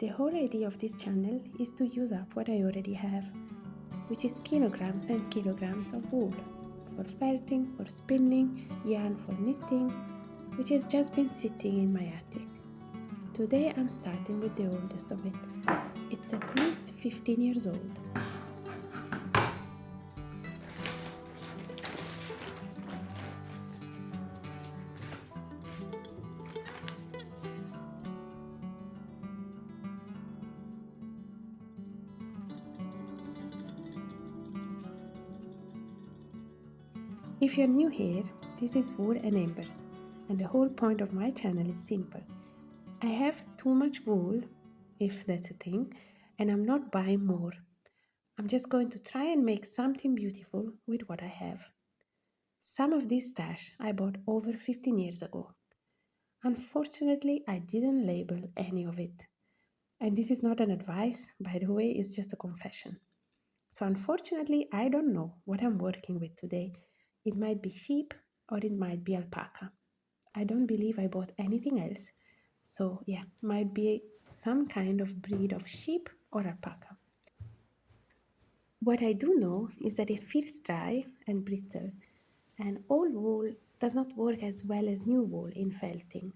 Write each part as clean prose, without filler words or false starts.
The whole idea of this channel is to use up what I already have, which is kilograms and kilograms of wool, for felting, for spinning, yarn for knitting, which has just been sitting in my attic. Today I'm starting with the oldest of it. It's at least 15 years old. If you're new here, this is Wool and Embers, and the whole point of my channel is simple. I have too much wool, if that's a thing, and I'm not buying more. I'm just going to try and make something beautiful with what I have. Some of this stash I bought over 15 years ago. Unfortunately, I didn't label any of it. And this is not an advice, by the way, it's just a confession. So unfortunately, I don't know what I'm working with today. It might be sheep or it might be alpaca. I don't believe I bought anything else. So yeah, might be some kind of breed of sheep or alpaca. What I do know is that it feels dry and brittle, and old wool does not work as well as new wool in felting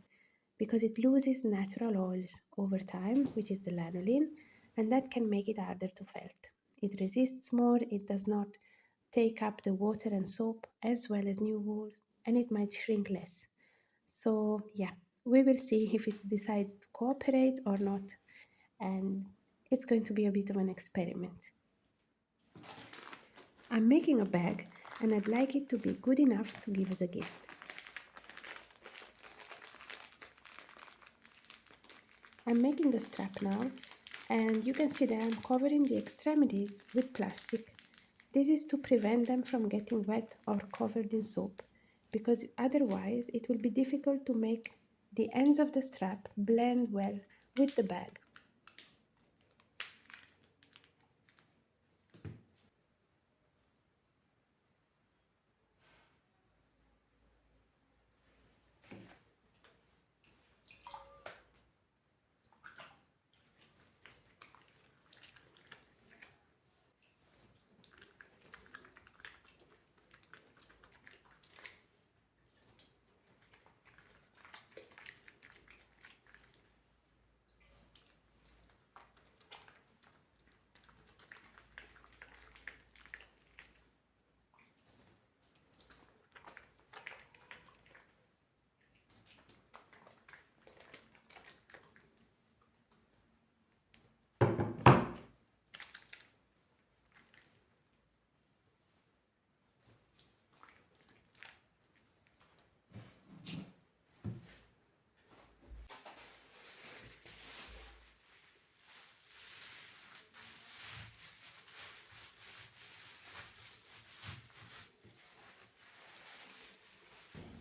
because it loses natural oils over time, which is the lanolin, and that can make it harder to felt. It resists more, it does not take up the water and soap as well as new wool, and it might shrink less. So, yeah, we will see if it decides to cooperate or not, and it's going to be a bit of an experiment. I'm making a bag, and I'd like it to be good enough to give as a gift. I'm making the strap now, and you can see that I'm covering the extremities with plastic. This is to prevent them from getting wet or covered in soap, because otherwise it will be difficult to make the ends of the strap blend well with the bag.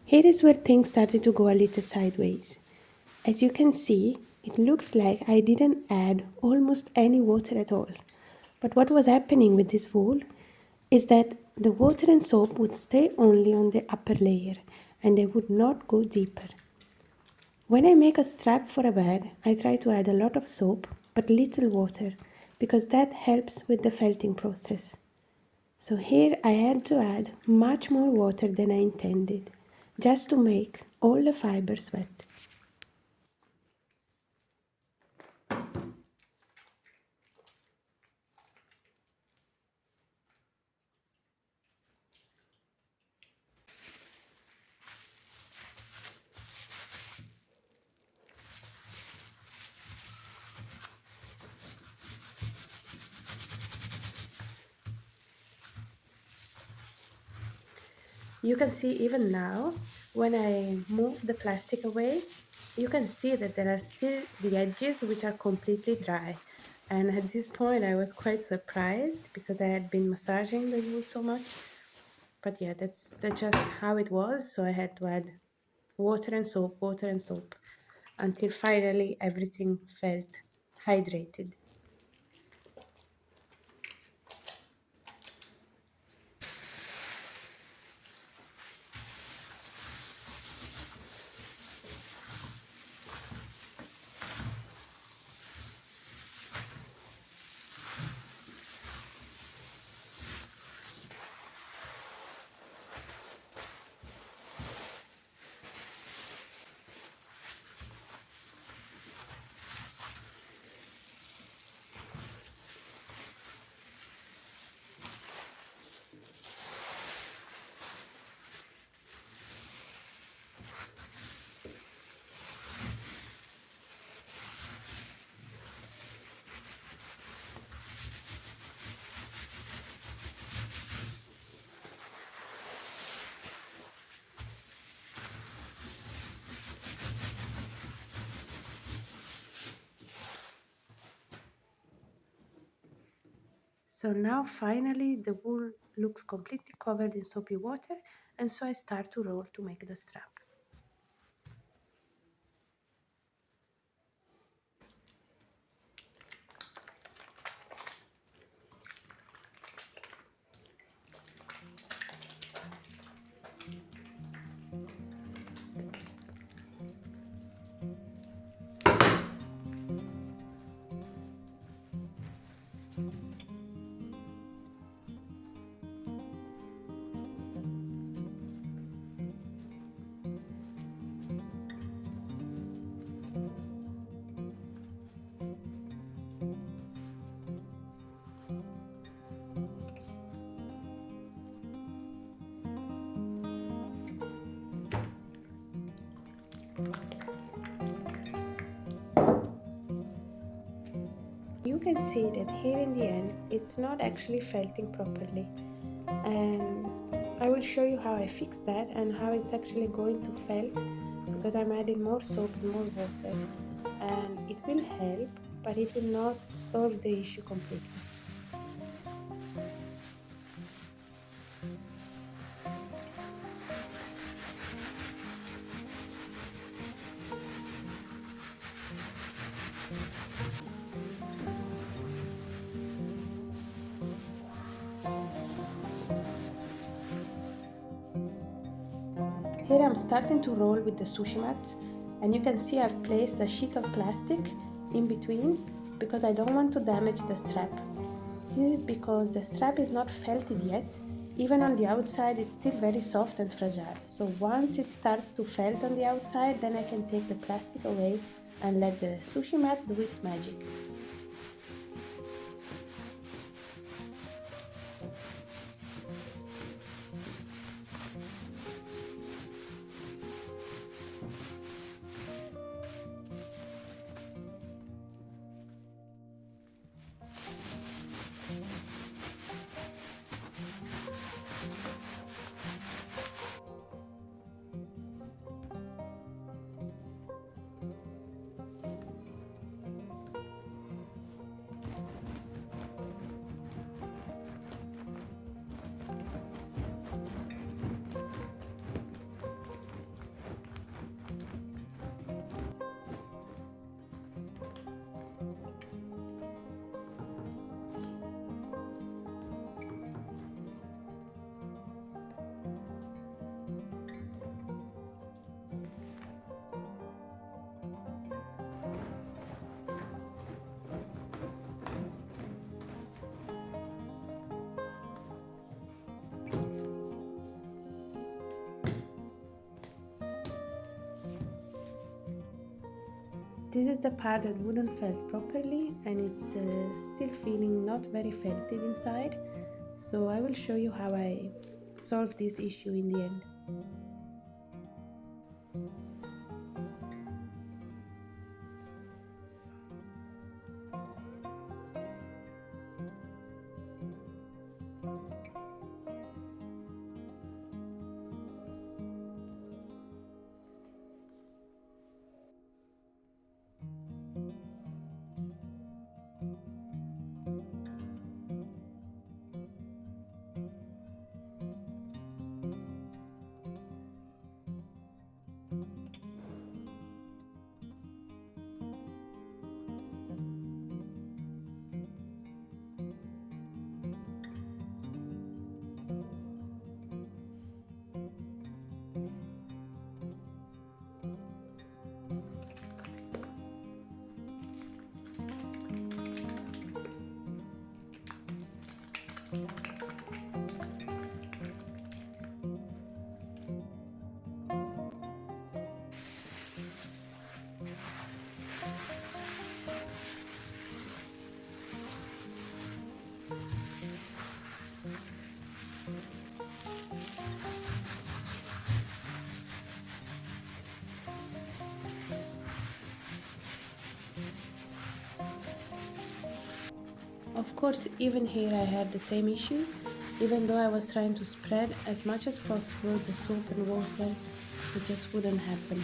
Here is where things started to go a little sideways. As you can see, it looks like I didn't add almost any water at all. But what was happening with this wool is that the water and soap would stay only on the upper layer and they would not go deeper. When I make a strap for a bag, I try to add a lot of soap but little water because that helps with the felting process. So here I had to add much more water than I intended, just to make all the fibers wet. You can see even now, when I move the plastic away, you can see that there are still the edges which are completely dry. And at this point I was quite surprised because I had been massaging the wool so much. But yeah, that's just how it was. So I had to add water and soap, until finally everything felt hydrated. So now finally the wool looks completely covered in soapy water, and so I start to roll to make the strap. You can see that here in the end it's not actually felting properly, and I will show you how I fix that and how it's actually going to felt, because I'm adding more soap and more water, and it will help, but it will not solve the issue completely. Here I'm starting to roll with the sushi mats, and you can see I've placed a sheet of plastic in between because I don't want to damage the strap. This is because the strap is not felted yet. Even on the outside it's still very soft and fragile. So once it starts to felt on the outside, then I can take the plastic away and let the sushi mat do its magic. This is the part that wouldn't felt properly, and it's still feeling not very felted inside. So I will show you how I solve this issue in the end. Of course, even here I had the same issue. Even though I was trying to spread as much as possible the soap and water, it just wouldn't happen.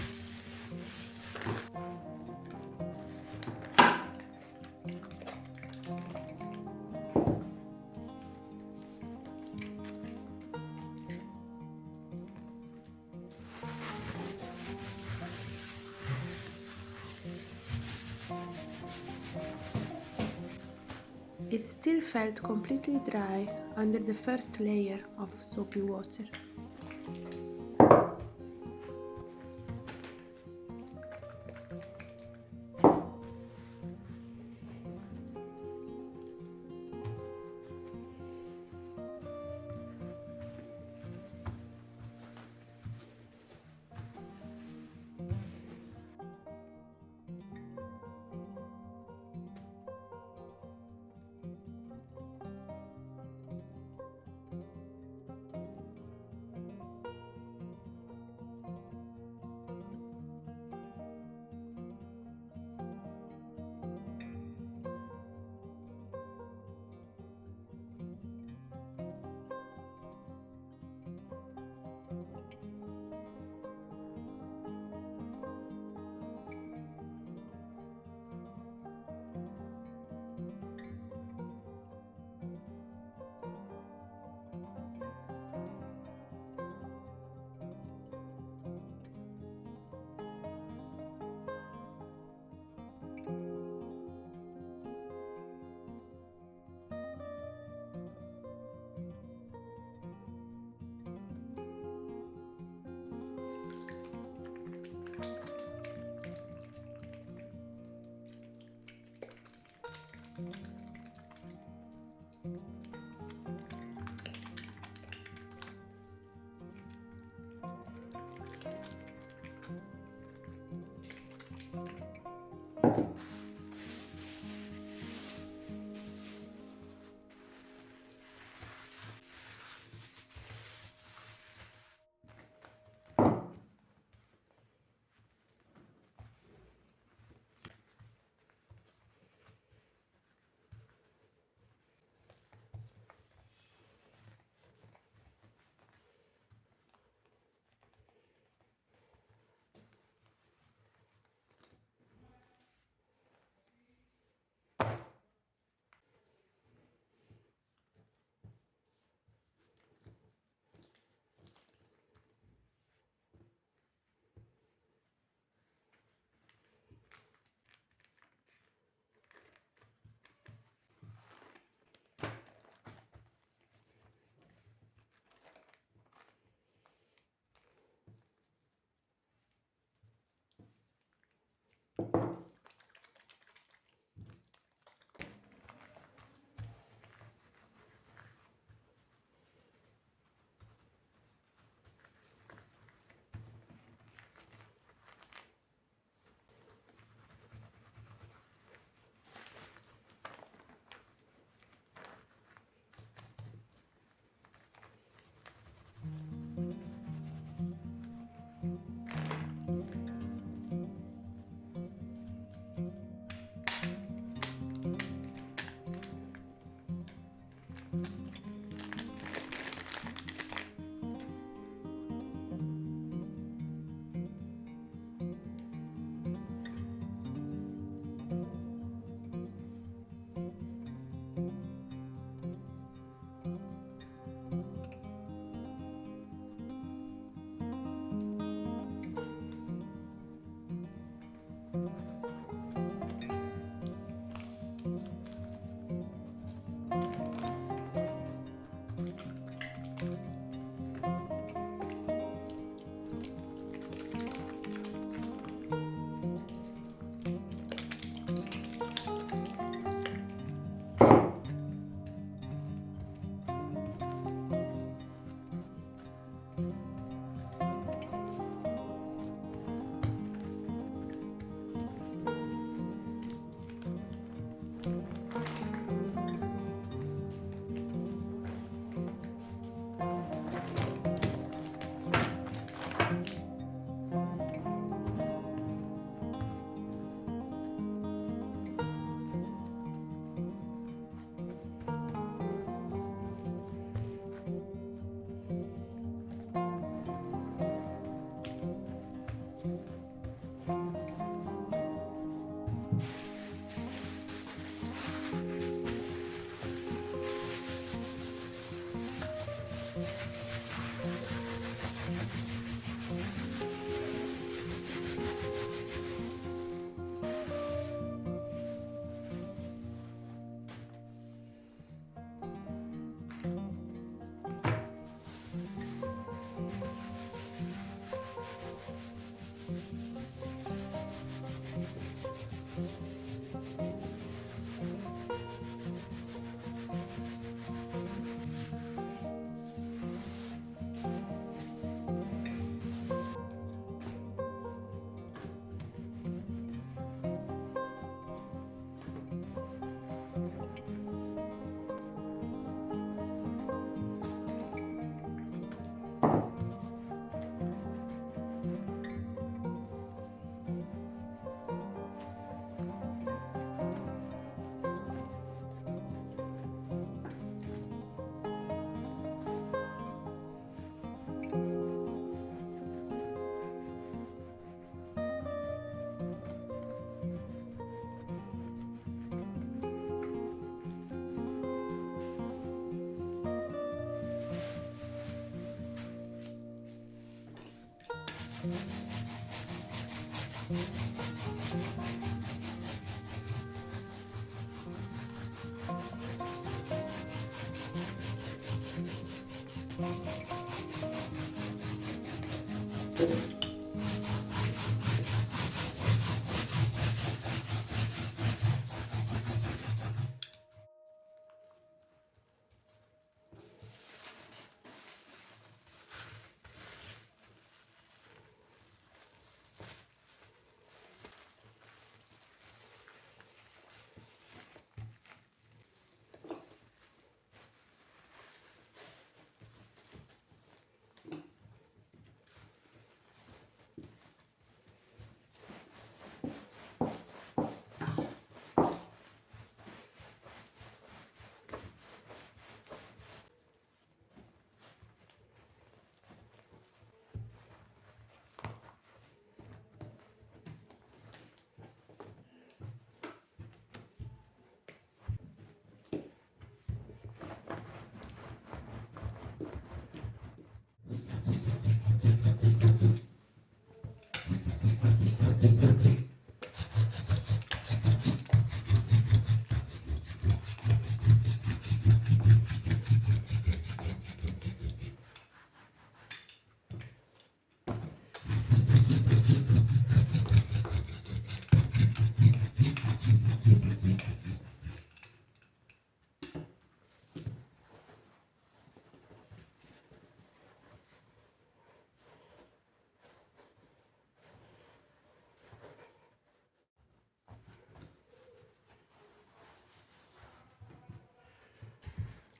It still felt completely dry under the first layer of soapy water.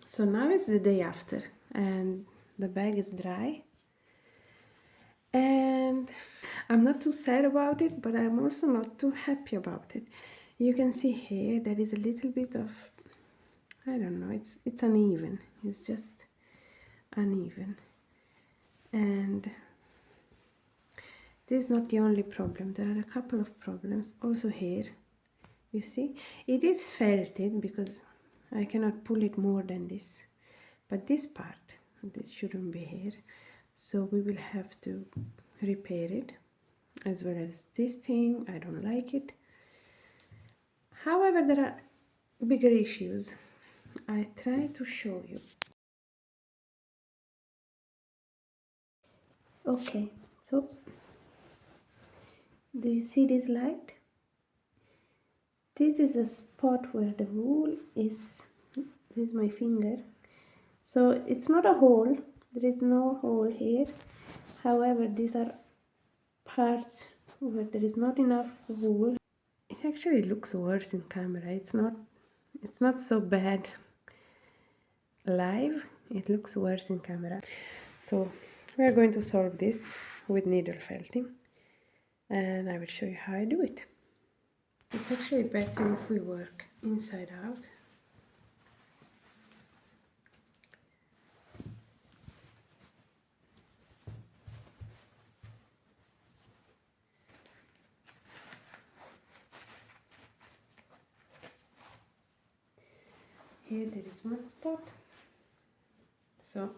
So now is the day after and the bag is dry, and I'm not too sad about it, but I'm also not too happy about it. You can see here there is a little bit of, I don't know, it's uneven. It's just uneven. And this is not the only problem. There are a couple of problems also here. You see, it is felted because I cannot pull it more than this. But this part, this shouldn't be here. So we will have to repair it, as well as this thing. I don't like it. However, there are bigger issues. I try to show you. Okay, so do you see this light? This is a spot where the wool is. This is my finger. So it's not a hole. There is no hole here. However, these are parts where there is not enough wool. It actually looks worse in camera. It's not so bad live. It looks worse in camera. So we are going to solve this with needle felting, and I will show you how I do it. It's actually better if we work inside out. Here there is one spot. So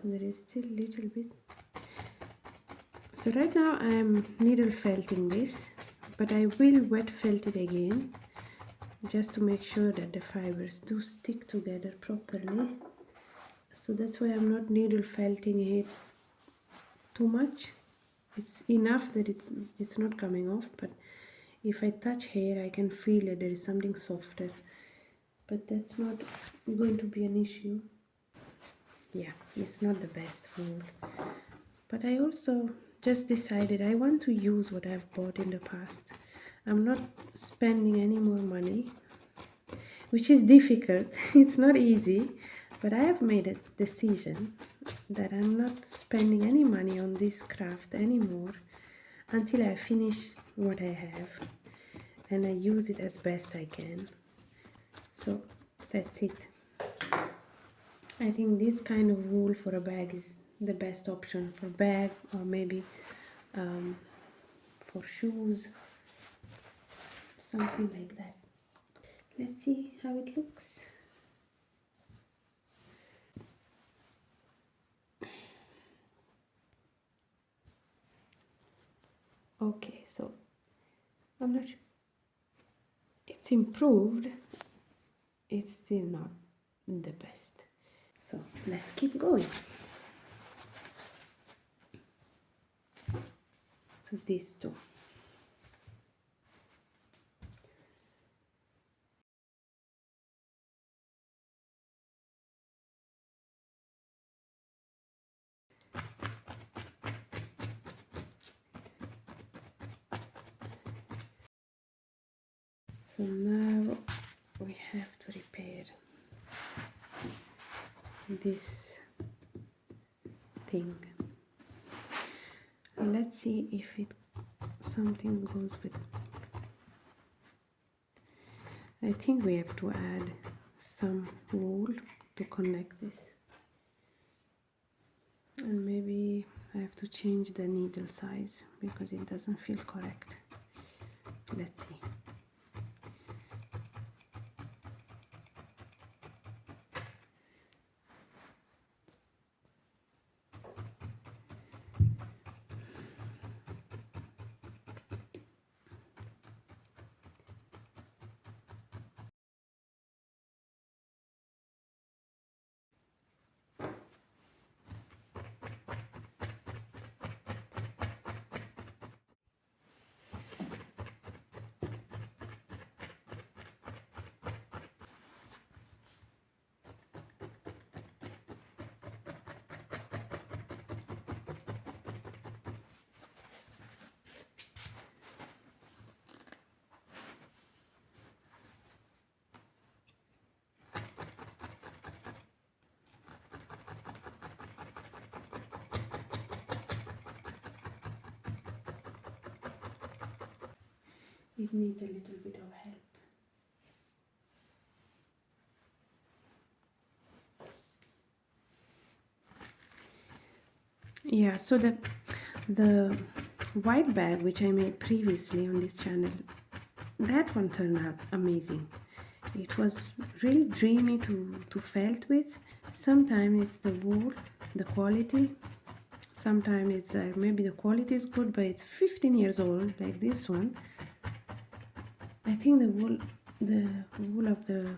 there is still a little bit. So right now I am needle felting this, but I will wet felt it again just to make sure that the fibers do stick together properly. So that's why I'm not needle felting it too much. It's enough that it's not coming off, but if I touch here I can feel that there is something softer, but that's not going to be an issue. Yeah, it's not the best wool, but I also just decided I want to use what I've bought in the past. I'm not spending any more money, which is difficult. It's not easy, but I have made a decision that I'm not spending any money on this craft anymore until I finish what I have and I use it as best I can. So that's it. I think this kind of wool for a bag is the best option for bag, or maybe for shoes, something like that. Let's see how it looks. Okay, so I'm not sure. it's improved, it's still not the best. So let's keep going. So these two. So now we have to repair this thing. And let's see if it something goes with. I think we have to add some wool to connect this. And maybe I have to change the needle size because it doesn't feel correct. Let's see. It needs a little bit of help. Yeah, so the white bag which I made previously on this channel, that one turned out amazing. It was really dreamy to felt with. Sometimes it's the wool, the quality. Sometimes it's maybe the quality is good, but it's 15 years old, like this one. I think the wool of the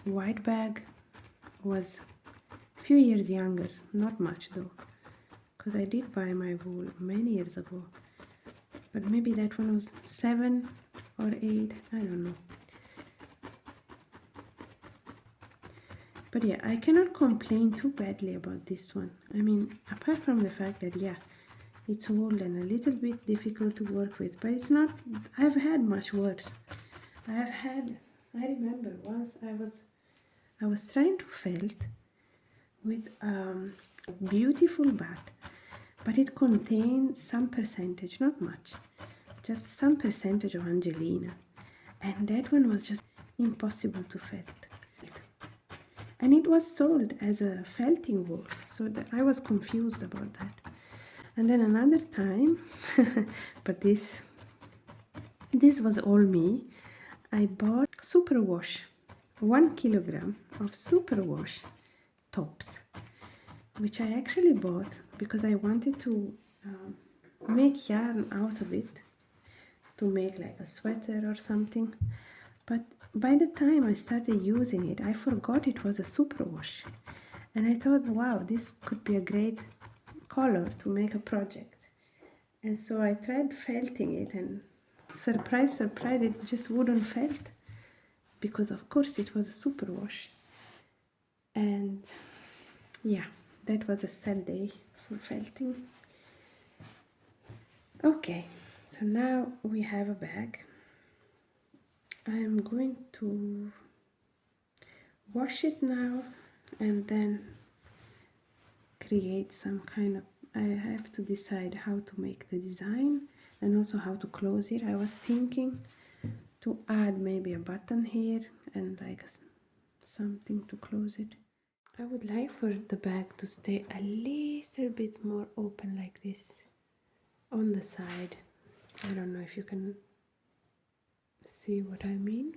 white bag was a few years younger, not much though, because I did buy my wool many years ago. But maybe that one was 7 or 8, I don't know. But yeah, I cannot complain too badly about this one. I mean, apart from the fact that, yeah, it's old and a little bit difficult to work with, but it's not, I've had much worse. I remember once I was trying to felt with a beautiful bat, but it contained some percentage, not much, just some percentage of Angelina, and that one was just impossible to felt. And it was sold as a felting wool, so that I was confused about that. And then another time, but this was all me, I bought superwash, 1 kilogram of superwash tops, which I actually bought because I wanted to make yarn out of it to make like a sweater or something. But by the time I started using it, I forgot it was a superwash. And I thought, wow, this could be a great color to make a project. And so I tried felting it, and surprise, surprise, it just wouldn't felt, because of course it was a superwash. And yeah, that was a sad day for felting. Okay, so now we have a bag. I am going to wash it now and then create some kind of, I have to decide how to make the design and also how to close it. I was thinking to add maybe a button here and like something to close it. I would like for the bag to stay a little bit more open like this on the side. I don't know if you can see what I mean.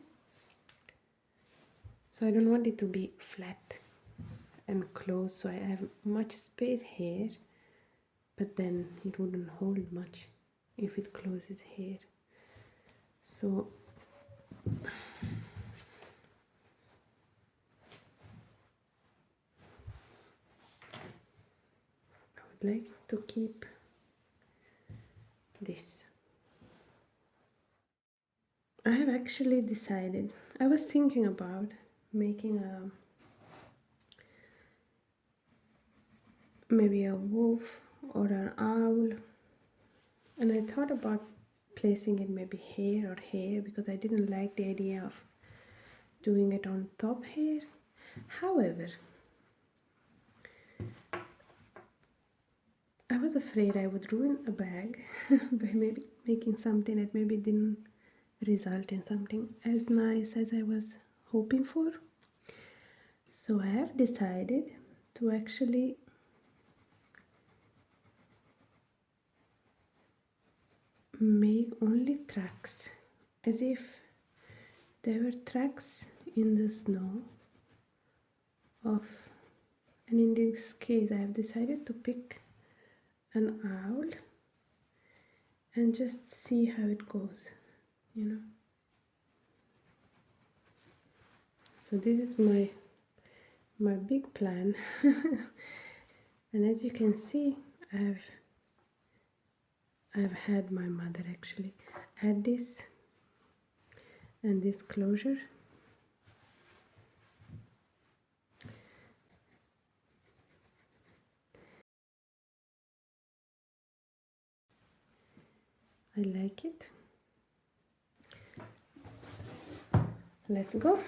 So I don't want it to be flat and closed, so I have much space here, but then it wouldn't hold much if it closes here. So like to keep this. I have actually decided, I was thinking about making maybe a wolf or an owl, and I thought about placing it maybe hair or hair because I didn't like the idea of doing it on top hair. However, I was afraid I would ruin a bag by maybe making something that maybe didn't result in something as nice as I was hoping for. So I have decided to actually make only tracks, as if there were tracks in the snow of, and in this case I have decided to pick an owl and just see how it goes, you know. So this is my big plan. And as you can see, I've had my mother actually add this and this closure. I like it. Let's go.